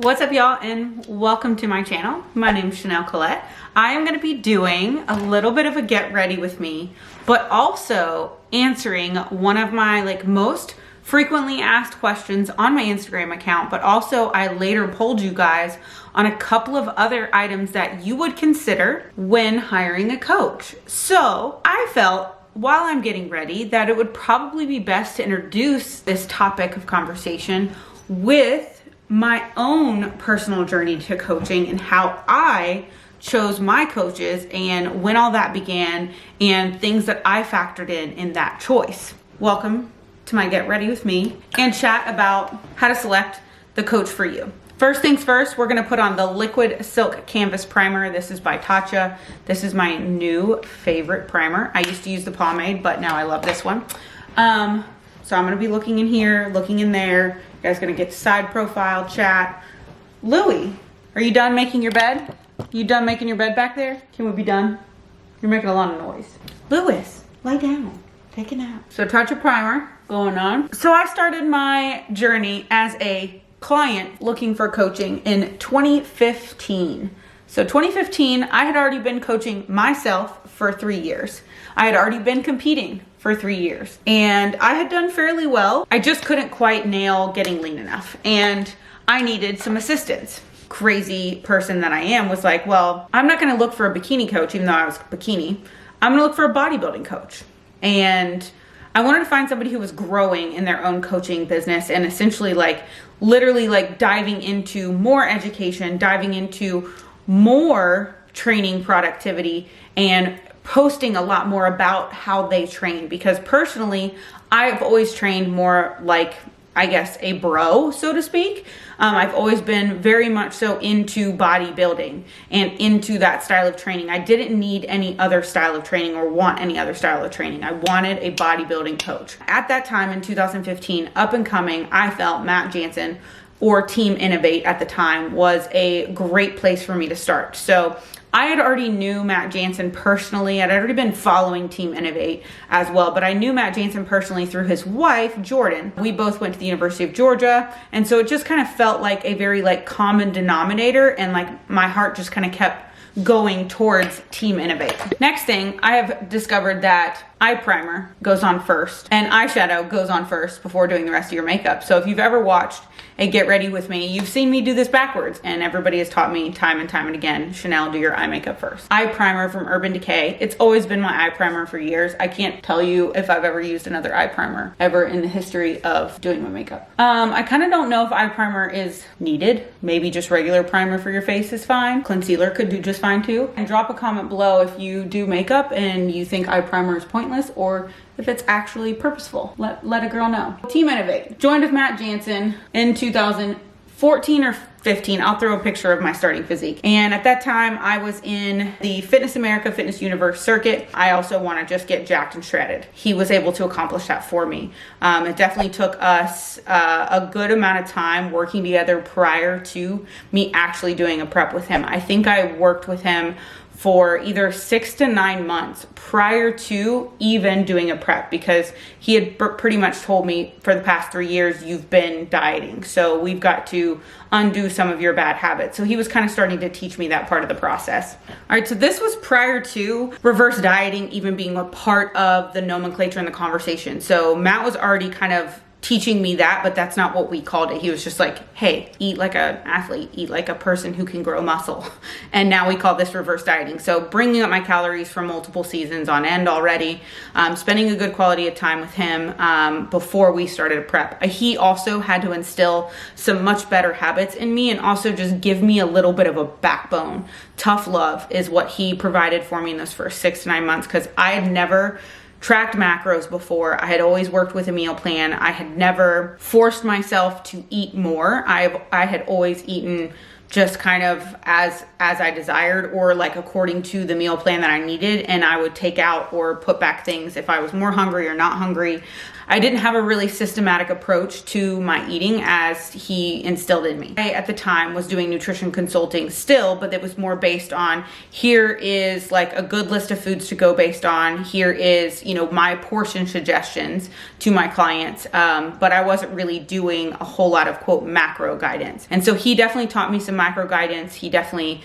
What's up, y'all, and welcome to my channel. My name is Chanel Colette. I am going to be doing a little bit of a get ready with me, but also answering one of my most frequently asked questions on my Instagram account, but also I later polled you guys on a couple of other items that you would consider when hiring a coach. So I felt, while I'm getting ready, that it would probably be best to introduce this topic of conversation with my own personal journey to coaching and how I chose my coaches and when all that began and things that I factored in that choice. Welcome to my Get Ready With Me and chat about how to select the coach for you. First things first, we're gonna put on the Liquid Silk Canvas Primer. This is by Tatcha. This is my new favorite primer. I used to use the pomade, but now I love this one. So I'm gonna be looking in here, looking in there. You guys gonna get side profile, chat. Louie, are you done making your bed? You done making your bed back there? Can we be done? You're making a lot of noise. Louis, lay down, take a nap. So Tatcha primer going on. So I started my journey as a client looking for coaching in 2015. So 2015, I had already been coaching myself for 3 years. I had already been competing for 3 years and I had done fairly well. I just couldn't quite nail getting lean enough and I needed some assistance. Crazy person that I am was like, well, I'm not gonna look for a bikini coach even though I was bikini. I'm gonna look for a bodybuilding coach. And I wanted to find somebody who was growing in their own coaching business and essentially literally diving into more education, diving into more training productivity and posting a lot more about how they train, because personally I've always trained more like, I guess, a bro, so to speak. I've always been very much so into bodybuilding and into that style of training. I didn't need any other style of training or want any other style of training. I wanted a bodybuilding coach. At that time in 2015, up and coming, I felt Matt Jansen or Team Innovate at the time was a great place for me to start. So I had already knew Matt Jansen personally. I'd already been following Team Innovate as well, but I knew Matt Jansen personally through his wife, Jordan. We both went to the University of Georgia, and so it just kind of felt like a very common denominator, and my heart just kind of kept going towards Team Innovate. Next thing, I have discovered that eye primer goes on first and eyeshadow goes on first before doing the rest of your makeup. So if you've ever watched a Get Ready With Me, you've seen me do this backwards, and everybody has taught me time and time and again, Chanel, do your eye makeup first. Eye primer from Urban Decay. It's always been my eye primer for years. I can't tell you if I've ever used another eye primer ever in the history of doing my makeup. I kind of don't know if eye primer is needed. Maybe just regular primer for your face is fine. Concealer could do just fine too. And drop a comment below if you do makeup and you think eye primer is pointless or if it's actually purposeful. Let a girl know. Team Innovate. Joined with Matt Jansen in 2014 or 15. I'll throw a picture of my starting physique. And at that time, I was in the Fitness America, Fitness Universe circuit. I also want to just get jacked and shredded. He was able to accomplish that for me. It definitely took us a good amount of time working together prior to me actually doing a prep with him. I think I worked with him for either 6 to 9 months prior to even doing a prep, because he had pretty much told me for the past 3 years, you've been dieting, so we've got to undo some of your bad habits. So he was kind of starting to teach me that part of the process. All right, so this was prior to reverse dieting even being a part of the nomenclature in the conversation. So Matt was already kind of teaching me that, but that's not what we called it. He was just like, hey, eat like an athlete, eat like a person who can grow muscle. And now we call this reverse dieting. So bringing up my calories for multiple seasons on end already, spending a good quality of time with him before we started a prep. He also had to instill some much better habits in me and also just give me a little bit of a backbone. Tough love is what he provided for me in those first 6 to 9 months, because I had never tracked macros before. I had always worked with a meal plan. I had never forced myself to eat more. I had always eaten just kind of as I desired, or like according to the meal plan that I needed, and I would take out or put back things if I was more hungry or not hungry. I didn't have a really systematic approach to my eating as he instilled in me. I, at the time, was doing nutrition consulting still, but it was more based on, here is like a good list of foods to go based on. Here is, you know, my portion suggestions to my clients. But I wasn't really doing a whole lot of quote macro guidance. And so he definitely taught me some macro guidance. He definitely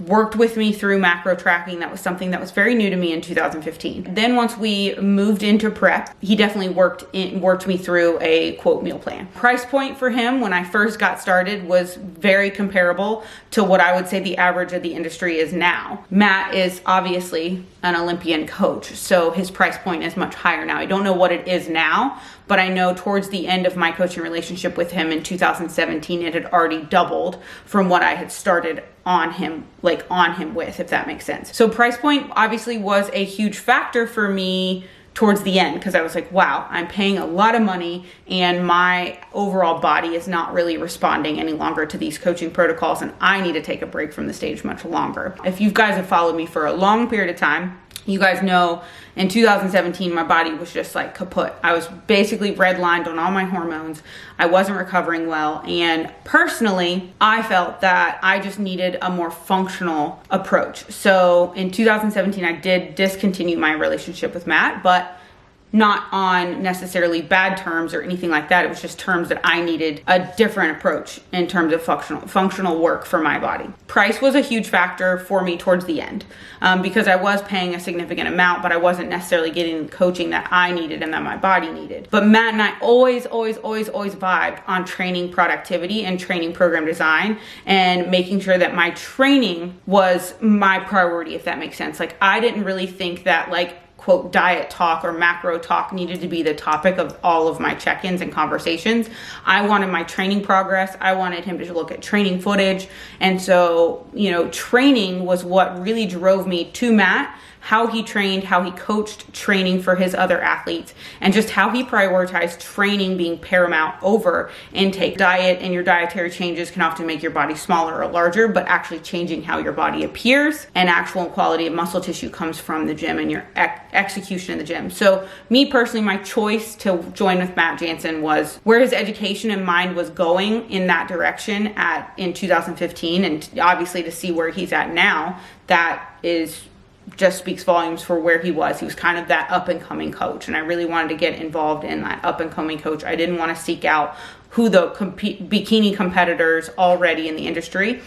worked with me through macro tracking. That was something that was very new to me in 2015. Then once we moved into prep, he definitely worked me through a quote meal plan. Price point for him when I first got started was very comparable to what I would say the average of the industry is now. Matt is obviously an Olympian coach, so his price point is much higher now. I don't know what it is now, but I know towards the end of my coaching relationship with him in 2017, it had already doubled from what I had started on him with, if that makes sense. So price point obviously was a huge factor for me towards the end, because I was like, wow, I'm paying a lot of money and my overall body is not really responding any longer to these coaching protocols, and I need to take a break from the stage much longer. If you guys have followed me for a long period of time, you guys know in 2017, my body was just like kaput. I was basically redlined on all my hormones. I wasn't recovering well. And personally, I felt that I just needed a more functional approach. So in 2017, I did discontinue my relationship with Matt, but not on necessarily bad terms or anything like that. It was just terms that I needed a different approach in terms of functional work for my body. Price was a huge factor for me towards the end, because I was paying a significant amount, but I wasn't necessarily getting the coaching that I needed and that my body needed. But Matt and I always vibed on training productivity and training program design and making sure that my training was my priority, if that makes sense. Like, I didn't really think that like quote diet talk or macro talk needed to be the topic of all of my check-ins and conversations. I wanted my training progress. I wanted him to look at training footage. And so, you know, training was what really drove me to Matt, how he trained, how he coached training for his other athletes, and just how he prioritized training being paramount over intake. Diet and your dietary changes can often make your body smaller or larger, but actually changing how your body appears and actual quality of muscle tissue comes from the gym and your execution in the gym. So me personally, my choice to join with Matt Jansen was where his education and mind was going in that direction in 2015, and obviously to see where he's at now, that is just speaks volumes for where he was. He was kind of that up and coming coach, and I really wanted to get involved in that up and coming coach. I didn't want to seek out who the bikini competitors already in the industry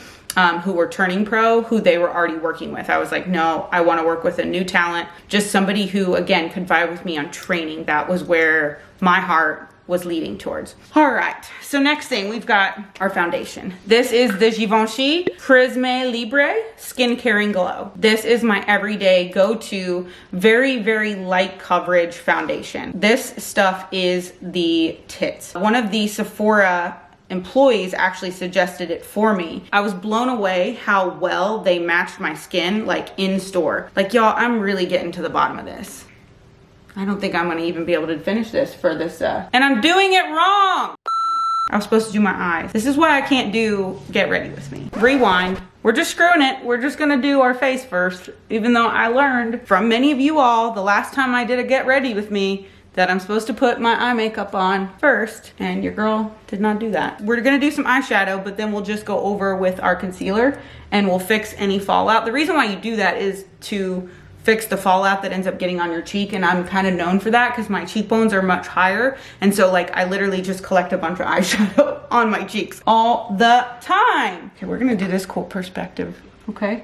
who were turning pro, who they were already working with. I was like, no, I want to work with a new talent, just somebody who again could vibe with me on training. That was where my heart was leading towards. All right, so next thing, we've got our foundation. This is the Givenchy Prisme Libre Skin Caring Glow. This is my everyday go-to, very light coverage foundation. This stuff is the tits. One of the Sephora employees actually suggested it for me. I was blown away how well they matched my skin, like in store. Like, y'all, I'm really getting to the bottom of this. I don't think I'm gonna even be able to finish this for this, and I'm doing it wrong. I was supposed to do my eyes. This is why I can't do get ready with me. Rewind. We're just screwing it. We're just gonna do our face first, even though I learned from many of you all the last time I did a get ready with me that I'm supposed to put my eye makeup on first, and your girl did not do that. We're gonna do some eyeshadow, but then we'll just go over with our concealer and we'll fix any fallout. The reason why you do that is to fix the fallout that ends up getting on your cheek, and I'm kind of known for that because my cheekbones are much higher, and so like I literally just collect a bunch of eyeshadow on my cheeks all the time. Okay, we're gonna do this cool perspective, okay,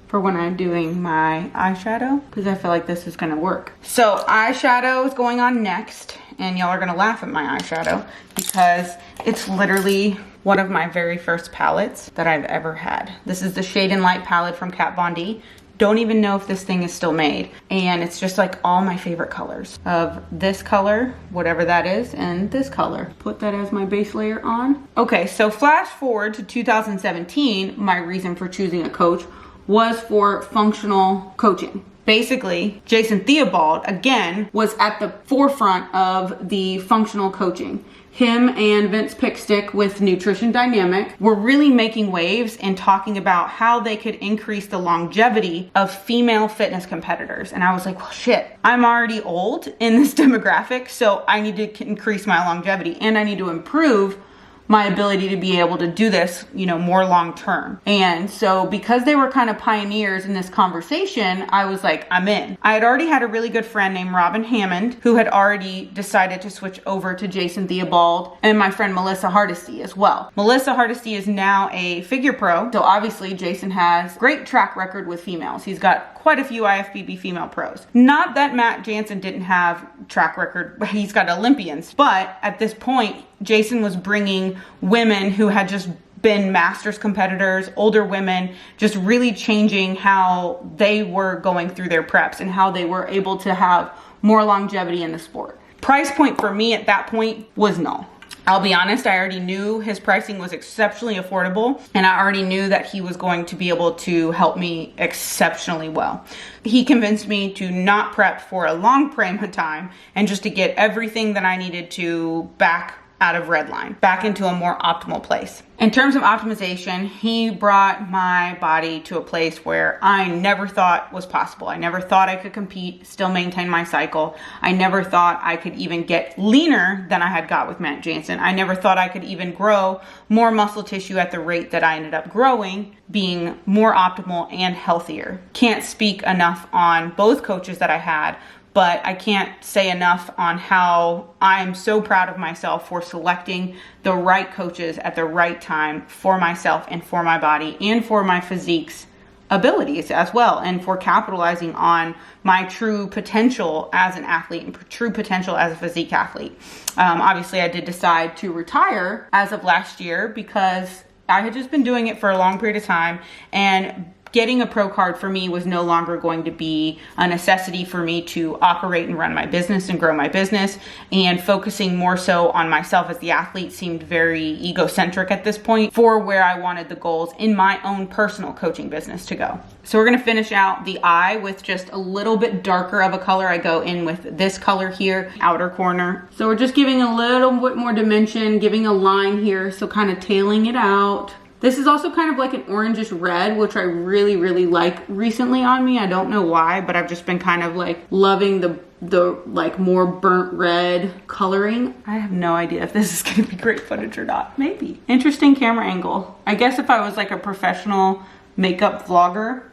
for when I'm doing my eyeshadow, because I feel like this is gonna work. So eyeshadow is going on next, and y'all are gonna laugh at my eyeshadow because it's literally one of my very first palettes that I've ever had. This is the Shade and Light palette from Kat Von D. Don't even know if this thing is still made. And it's just like all my favorite colors of this color, whatever that is, and this color. Put that as my base layer on. Okay, so flash forward to 2017, my reason for choosing a coach was for functional coaching. basically, Jason Theobald, again, was at the forefront of the functional coaching. Him and Vince Pickstick with Nutrition Dynamic were really making waves and talking about how they could increase the longevity of female fitness competitors. And I was like, well, shit, I'm already old in this demographic, so I need to increase my longevity and I need to improve my ability to be able to do this, you know, more long term. And so because they were kind of pioneers in this conversation, I was like, I'm in. I had already had a really good friend named Robin Hammond who had already decided to switch over to Jason Theobald, and my friend Melissa Hardesty as well. Melissa Hardesty is now a figure pro. So obviously Jason has great track record with females. He's got quite a few IFBB female pros. Not that Matt Jansen didn't have track record, he's got Olympians, but at this point, Jason was bringing women who had just been masters competitors, older women, just really changing how they were going through their preps and how they were able to have more longevity in the sport. Price point for me at that point was null. I'll be honest, I already knew his pricing was exceptionally affordable, and I already knew that he was going to be able to help me exceptionally well. He convinced me to not prep for a long frame of time and just to get everything that I needed to back out of redline, back into a more optimal place. In terms of optimization, he brought my body to a place where I never thought was possible. I never thought I could compete, still maintain my cycle. I never thought I could even get leaner than I had got with Matt Jansen. I never thought I could even grow more muscle tissue at the rate that I ended up growing, being more optimal and healthier. Can't speak enough on both coaches that I had, but I can't say enough on how I'm so proud of myself for selecting the right coaches at the right time for myself and for my body and for my physique's abilities as well, and for capitalizing on my true potential as an athlete and true potential as a physique athlete. Obviously, I did decide to retire as of last year because I had just been doing it for a long period of time, and getting a pro card for me was no longer going to be a necessity for me to operate and run my business and grow my business, and focusing more so on myself as the athlete seemed very egocentric at this point for where I wanted the goals in my own personal coaching business to go. So we're gonna finish out the eye with just a little bit darker of a color. I go in with this color here, outer corner. So we're just giving a little bit more dimension, giving a line here, so kind of tailing it out. This is also kind of like an orangish red, which I really, really like recently on me. I don't know why, but I've just been kind of like loving the like more burnt red coloring. I have no idea if this is gonna be great footage or not. Maybe. Interesting camera angle. I guess if I was like a professional makeup vlogger,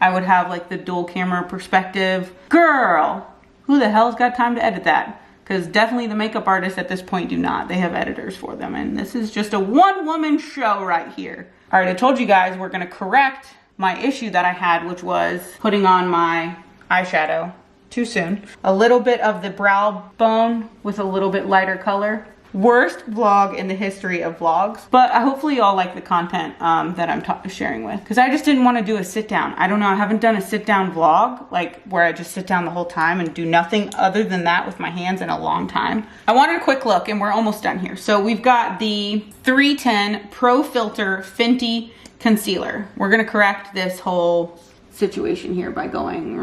I would have like the dual camera perspective. Girl, who the hell's got time to edit that? Because definitely the makeup artists at this point do not. They have editors for them, and this is just a one-woman show right here. All right, I told you guys we're gonna correct my issue that I had, which was putting on my eyeshadow too soon. A little bit of the brow bone with a little bit lighter color. Worst vlog in the history of vlogs, but hopefully y'all like the content that I'm sharing with, because I just didn't want to do a sit down. I don't know, I haven't done a sit down vlog like where I just sit down the whole time and do nothing other than that with my hands in a long time. I wanted a quick look, and we're almost done here. So we've got the 310 Pro Filt'r Fenty concealer. We're gonna correct this whole situation here by going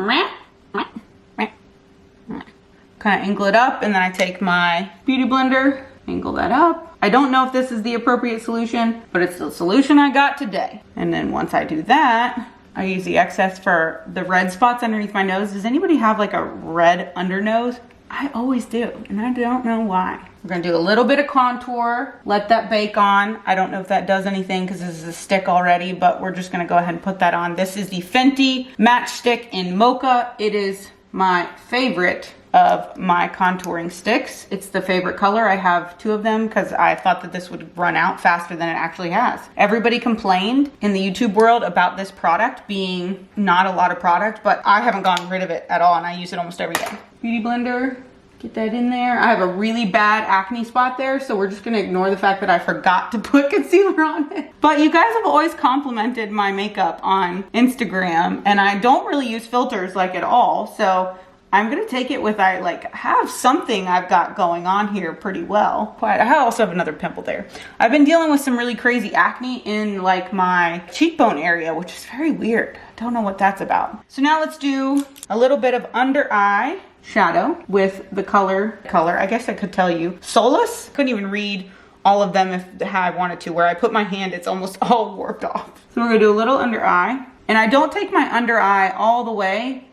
kind of angle it up, and then I take my beauty blender, angle that up. I don't know if this is the appropriate solution, but it's the solution I got today. And then once I do that, I use the excess for the red spots underneath my nose. Does anybody have like a red under nose? I always do, and I don't know why. We're gonna do a little bit of contour, let that bake on. I don't know if that does anything because this is a stick already, but we're just gonna go ahead and put that on. This is the Fenty Match Stick in Mocha. It is my favorite of my contouring sticks. It's the favorite color. I have 2 of them because I thought that this would run out faster than it actually has. Everybody complained in the YouTube world about this product being not a lot of product, but I haven't gotten rid of it at all, and I use it almost every day. Beauty blender, get that in there. I have a really bad acne spot there, so we're just gonna ignore the fact that I forgot to put concealer on it. But you guys have always complimented my makeup on Instagram, and I don't really use filters like at all, so I'm gonna take it with, I like have something I've got going on here pretty well. But I also have another pimple there. I've been dealing with some really crazy acne in like my cheekbone area, which is very weird. Don't know what that's about. So now let's do a little bit of under eye shadow with the color, I guess I could tell you, Solace. Couldn't even read all of them how I wanted to. Where I put my hand, it's almost all warped off. So we're gonna do a little under eye. And I don't take my under eye all the way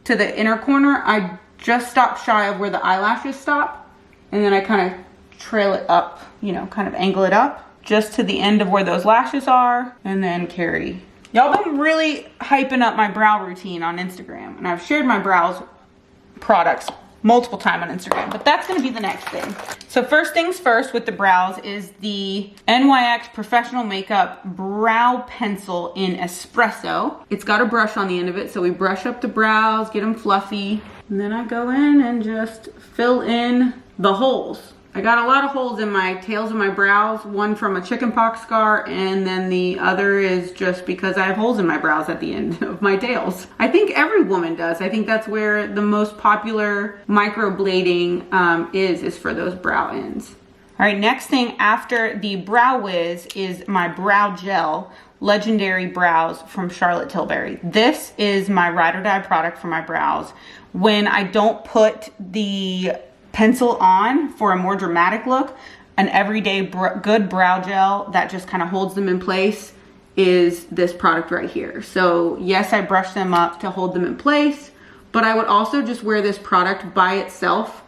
to the inner corner. I just stop shy of where the eyelashes stop. And then I kind of trail it up, you know, kind of angle it up just to the end of where those lashes are, and then carry. Y'all been really hyping up my brow routine on Instagram, and I've shared my brows products multiple times on Instagram, but that's gonna be the next thing. So first things first with the brows is the NYX Professional Makeup Brow Pencil in Espresso. It's got a brush on the end of it, so we brush up the brows, get them fluffy, and then I go in and just fill in the holes. I got a lot of holes in my tails of my brows, one from a chickenpox scar, and then the other is just because I have holes in my brows at the end of my tails. I think every woman does. I think that's where the most popular microblading is for those brow ends. All right, next thing after the Brow Wiz is my brow gel, Legendary Brows from Charlotte Tilbury. This is my ride or die product for my brows. When I don't put the pencil on for a more dramatic look, an everyday good brow gel that just kind of holds them in place is this product right here. So yes, I brush them up to hold them in place, but I would also just wear this product by itself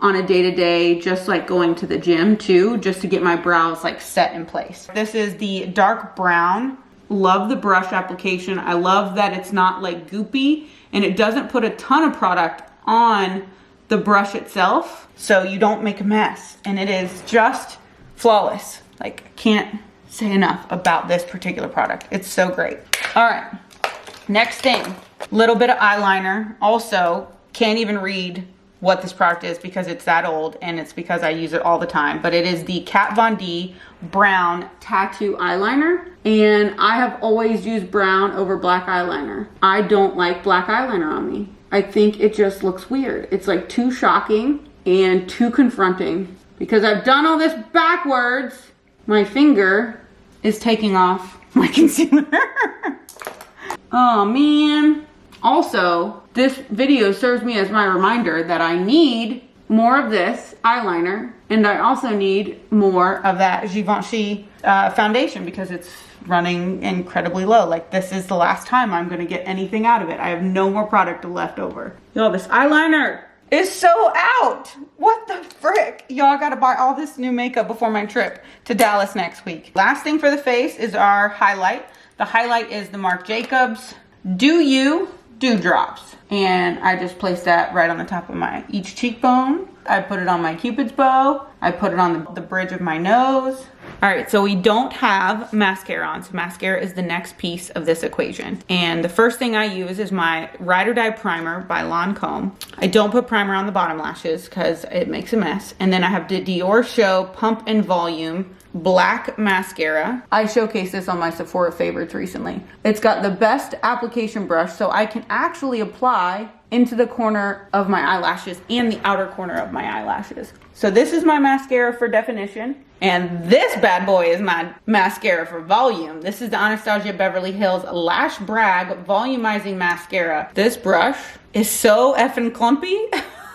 on a day-to-day, just like going to the gym too, just to get my brows like set in place. This is the dark brown. Love the brush application. I love that it's not like goopy, and it doesn't put a ton of product on the brush itself, so you don't make a mess, and it is just flawless. Like, I can't say enough about this particular product. It's so great. All right, next thing, little bit of eyeliner. Also, can't even read what this product is because it's that old, and it's because I use it all the time, but it is the Kat Von D brown tattoo eyeliner, and I have always used brown over black eyeliner. I don't like black eyeliner on me. I think it just looks weird. It's like too shocking and too confronting. Because I've done all this backwards, my finger is taking off my concealer. Oh man. Also, this video serves me as my reminder that I need more of this eyeliner, and I also need more of that Givenchy foundation because it's running incredibly low. Like, this is the last time I'm gonna get anything out of it. I have no more product left over. Y'all, this eyeliner is so out. What the frick? Y'all, gotta buy all this new makeup before my trip to Dallas next week. Last thing for the face is our highlight. The highlight is the Marc Jacobs Do You Dewdrops. And I just placed that right on the top of my each cheekbone. I put it on my Cupid's bow. I put it on the bridge of my nose. All right, so we don't have mascara on. So mascara is the next piece of this equation. And the first thing I use is my Ride or Die Primer by Lancôme. I don't put primer on the bottom lashes because it makes a mess. And then I have the Dior Show Pump and Volume black mascara. I showcased this on my Sephora favorites recently. It's got the best application brush, so I can actually apply into the corner of my eyelashes and the outer corner of my eyelashes. So this is my mascara for definition, and this bad boy is my mascara for volume. This is the Anastasia Beverly Hills Lash Brag Volumizing Mascara. This brush is so effing clumpy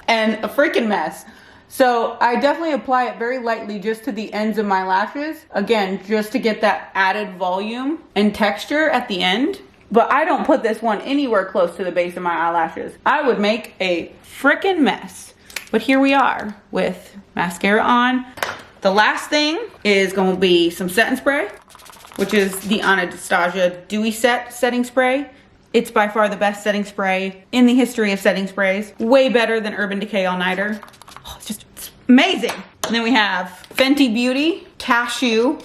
and a freaking mess. So I definitely apply it very lightly just to the ends of my lashes. Again, just to get that added volume and texture at the end. But I don't put this one anywhere close to the base of my eyelashes. I would make a freaking mess. But here we are with mascara on. The last thing is going to be some setting spray, which is the Anastasia Dewy Setting Spray. It's by far the best setting spray in the history of setting sprays. Way better than Urban Decay All Nighter. Oh, it's amazing. And then we have Fenty Beauty Cashew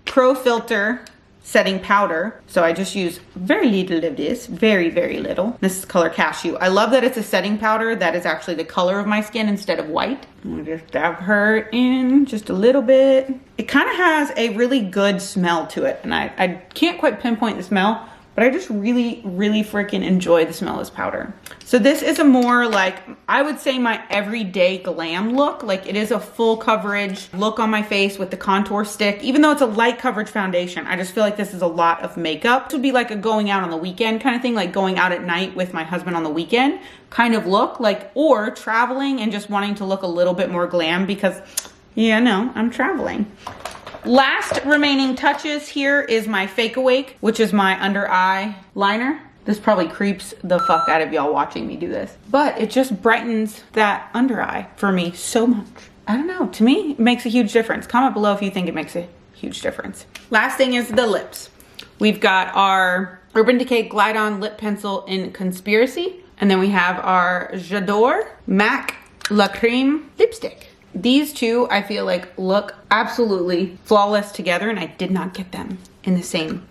Pro Filt'r setting powder. So I just use very little of this, very, very little. This is color Cashew. I love that it's a setting powder that is actually the color of my skin instead of white. I'm gonna just dab her in just a little bit. It kind of has a really good smell to it, and I can't quite pinpoint the smell, but I just really, really freaking enjoy the smell of this powder. So this is a more like, I would say my everyday glam look. Like it is a full coverage look on my face with the contour stick. Even though it's a light coverage foundation, I just feel like this is a lot of makeup. This would be like a going out on the weekend kind of thing, like going out at night with my husband on the weekend kind of look, like, or traveling and just wanting to look a little bit more glam because, yeah, no, I'm traveling. Last remaining touches here is my Fake Awake, which is my under eye liner. This probably creeps the fuck out of y'all watching me do this, but it just brightens that under eye for me so much. I don't know, to me, it makes a huge difference. Comment below if you think it makes a huge difference. Last thing is the lips. We've got our Urban Decay Glide On Lip Pencil in Conspiracy, and then we have our J'adore MAC La Creme lipstick. These two, I feel like, look absolutely flawless together, and I did not get them in the same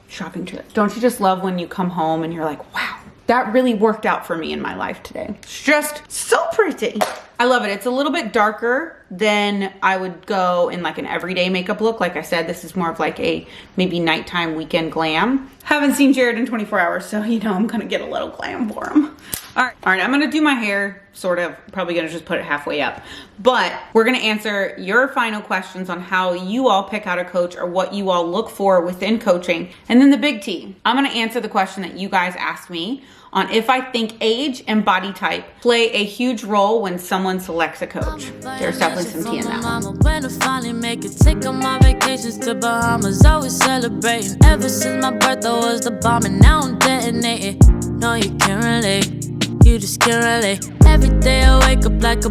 shopping trip. Don't you just love when you come home and you're like, wow, that really worked out for me in my life today. It's just so pretty. I love it. It's a little bit darker than I would go in like an everyday makeup look. Like I said, this is more of like a maybe nighttime weekend glam. Haven't seen Jared in 24 hours, so you know I'm gonna get a little glam for him. All right, I'm gonna do my hair, sort of, probably gonna just put it halfway up. But we're gonna answer your final questions on how you all pick out a coach or what you all look for within coaching. And then the big T, I'm gonna answer the question that you guys asked me on if I think age and body type play a huge role when someone selects a coach. There's definitely some tea in that one. When I finally make it, take on my vacations to Bahamas, always celebrating. Ever since my birthday was the bomb, and now I'm detonating. No, you can't relate. You just can't relate. Every day I wake up like a